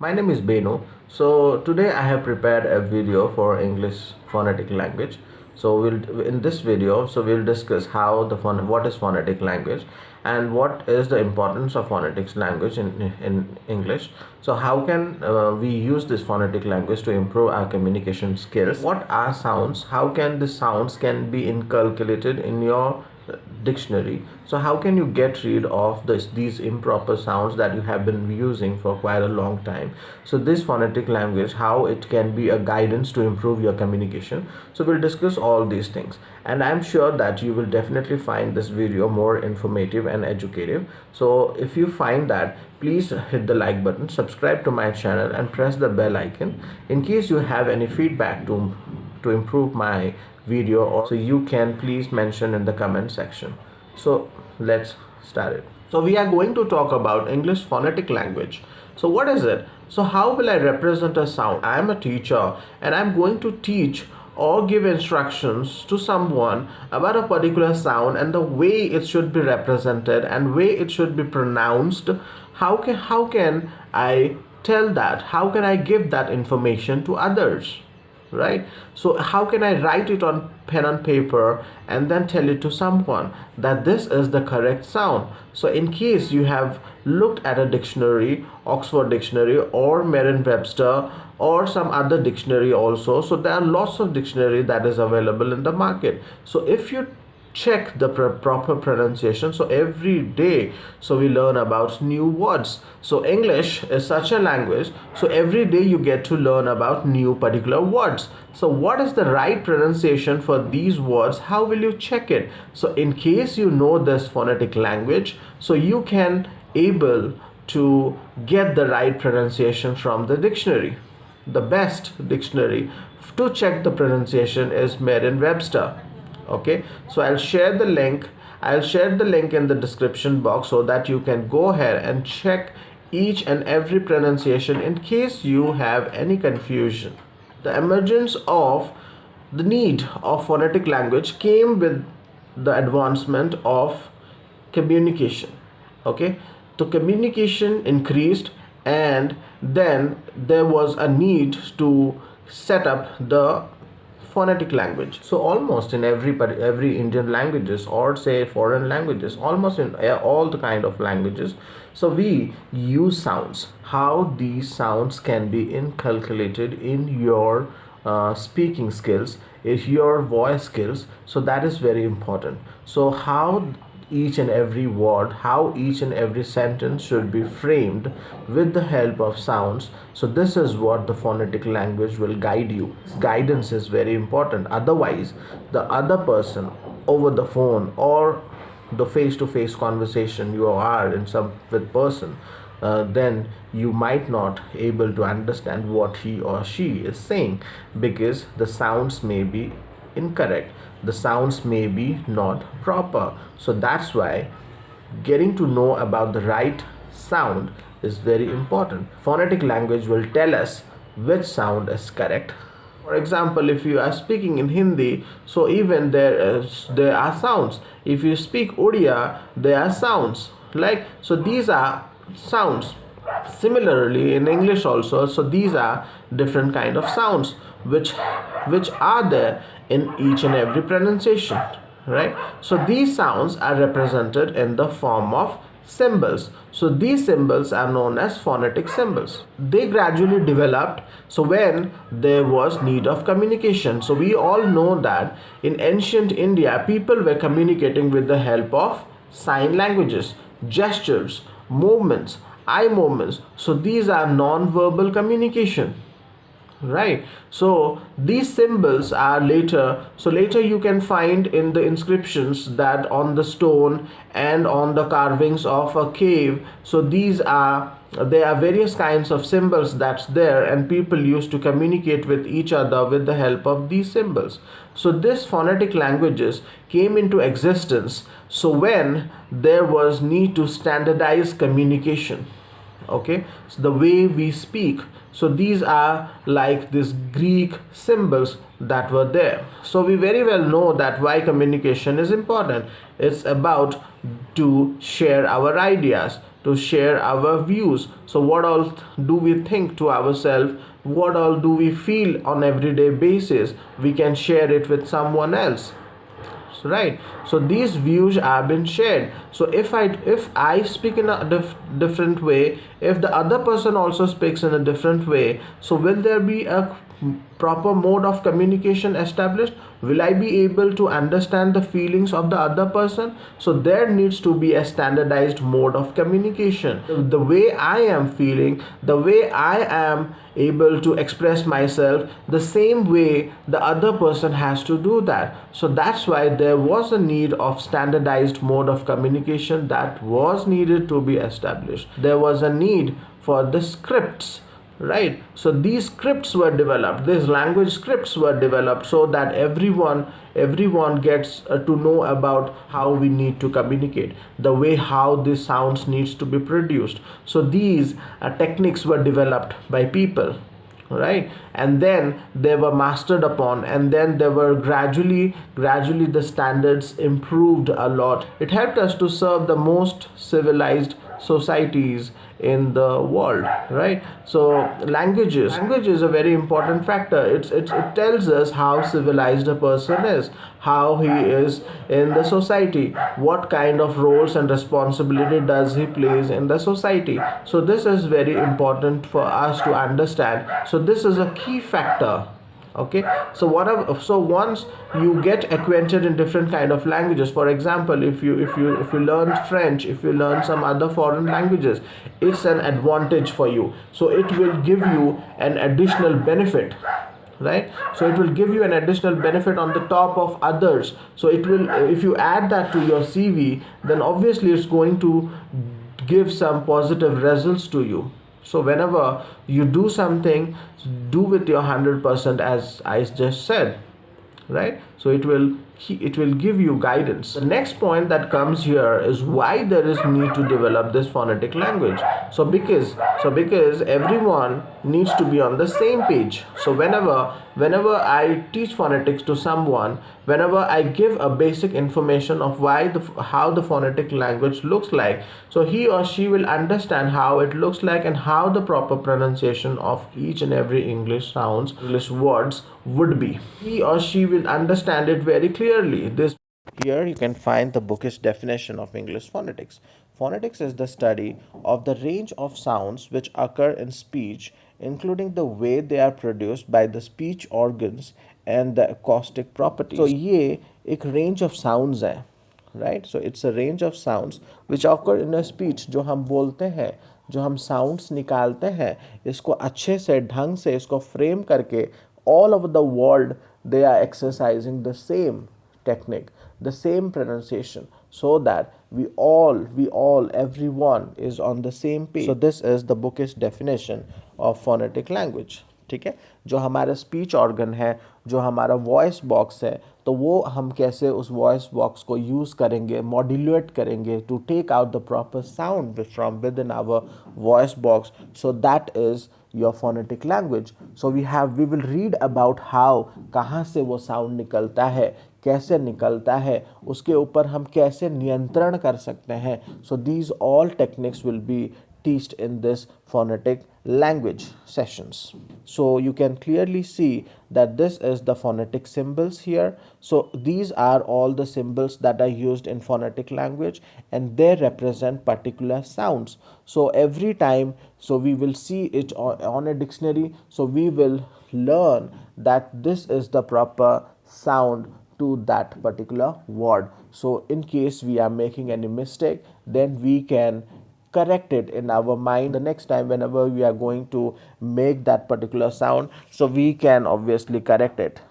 My name is Beno. So today I have prepared a video for English phonetic language. So in this video, we'll discuss how what is phonetic language and what is the importance of phonetics language in English. So how can we use this phonetic language to improve our communication skills? What are sounds? How can the sounds can be inculcated in your dictionary? So how can you get rid of these improper sounds that you have been using for quite a long time? So this phonetic language, how it can be a guidance to improve your communication. So we'll discuss all these things, and I'm sure that you will definitely find this video more informative and educative. So if you find that, please hit the like button, subscribe to my channel, and press the bell icon in case you have any feedback to improve my video, or so you can please mention in the comment section. So let's start it. So we are going to talk about English phonetic language. So what is it? So how will I represent a sound? I am a teacher and I'm going to teach or give instructions to someone about a particular sound and the way it should be represented and way it should be pronounced. How can I tell that? How can I give that information to others? Right? So how can I write it on pen and paper and then tell it to someone that this is the correct sound? So in case you have looked at a dictionary, Oxford dictionary or Merriam-Webster or some other dictionary also, so there are lots of dictionary that is available in the market. So if you check the proper pronunciation, so every day we learn about new words. So English is such a language, so every day you get to learn about new particular words. So what is the right pronunciation for these words? How will you check it? So in case you know this phonetic language, so you can able to get the right pronunciation from the dictionary. The best dictionary to check the pronunciation is Merriam-Webster. Okay, so I'll share the link in the description box so that you can go ahead and check each and every pronunciation in case you have any confusion. The emergence of the need of phonetic language came with the advancement of communication. Okay, so communication increased, and then there was a need to set up the phonetic language. So almost in every Indian languages, or say foreign languages, almost in all the kind of languages, so we use sounds. How these sounds can be inculcated in your speaking skills, is your voice skills. So that is very important. So how each and every word, how each and every sentence should be framed with the help of sounds. So this is what the phonetic language will guide you. Guidance is very important. Otherwise, the other person over the phone or the face-to-face conversation you are in some with person, then you might not able to understand what he or she is saying, because the sounds may be incorrect, the sounds may be not proper. So that's why getting to know about the right sound is very important. Phonetic language will tell us which sound is correct. For example, if you are speaking in Hindi, so even there are sounds. If you speak Odia, there are sounds. So these are sounds. Similarly in English also, so these are different kind of sounds which are there in each and every pronunciation, right? So these sounds are represented in the form of symbols. So these symbols are known as phonetic symbols. They gradually developed so when there was need of communication. So we all know that in ancient India, people were communicating with the help of sign languages, gestures, movements, eye movements. So these are non-verbal communication, right? So these symbols are later you can find in the inscriptions that on the stone and on the carvings of a cave. So there are various kinds of symbols that's there, and people used to communicate with each other with the help of these symbols. So this phonetic languages came into existence so when there was need to standardize communication. Okay, so the way we speak, so these are like these Greek symbols that were there. So we very well know that why communication is important. It's about to share our ideas, to share our views. So what all do we think to ourselves, what all do we feel on everyday basis, we can share it with someone else, right? So these views have been shared. So if I speak in a different way, if the other person also speaks in a different way, so will there be a proper mode of communication established? Will I be able to understand the feelings of the other person? So there needs to be a standardized mode of communication. The way I am feeling, the way I am able to express myself, the same way the other person has to do that. So that's why there was a need of standardized mode of communication that was needed to be established. There was a need for the scripts, right? So these scripts were developed, these language scripts were developed, so that everyone gets to know about how we need to communicate, the way how these sounds needs to be produced. So these techniques were developed by people, right? And then they were mastered upon, and then they were gradually the standards improved a lot. It helped us to serve the most civilized societies in the world, right? So language is a very important factor. It tells us how civilized a person is, how he is in the society, what kind of roles and responsibility does he plays in the society. So this is very important for us to understand. So this is a key factor. Okay, so once you get acquainted in different kind of languages, for example, if you learn French, if you learn some other foreign languages, it's an advantage for you. So it will give you an additional benefit, right? So it will give you an additional benefit on the top of others. So it will, if you add that to your CV, then obviously it's going to give some positive results to you. So whenever you do something, do with your 100%, as I just said, right? So it will give you guidance. The next point that comes here is why there is need to develop this phonetic language. So because everyone needs to be on the same page. So whenever I teach phonetics to someone, whenever I give a basic information of how the phonetic language looks like, so he or she will understand how it looks like and how the proper pronunciation of each and every English sounds, English words would be. He or she will understand it very clearly. This Here you can find the bookish definition of English phonetics. Phonetics is the study of the range of sounds which occur in speech, including the way they are produced by the speech organs and the acoustic properties. So ये एक range of sounds है, right? So it's a range of sounds which occur in a speech. जो हम बोलते हैं, जो हम sounds निकालते हैं, इसको अच्छे से ढंग से इसको frame करके all over the world they are exercising the same technique, the same pronunciation, so that everyone is on the same page. So this is the bookish definition of phonetic language. ठीक है, जो हमारा speech organ है, जो हमारा voice box है, तो वो हम कैसे उस वॉइस बॉक्स को यूज़ करेंगे, मॉड्यूलेट करेंगे to take out the proper sound from within our voice box. So that is your phonetic language. So we will read about how कहाँ से वो sound निकलता है, कैसे निकलता है, उसके ऊपर हम कैसे नियंत्रण कर सकते हैं. So these all techniques will be taught in this phonetic language sessions. So you can clearly see that this is the phonetic symbols here. So these are all the symbols that are used in phonetic language, and they represent particular sounds. So every time, so we will see it on a dictionary, so we will learn that this is the proper sound to that particular word. So in case we are making any mistake, then we can correct it in our mind the next time whenever we are going to make that particular sound, so we can obviously correct it.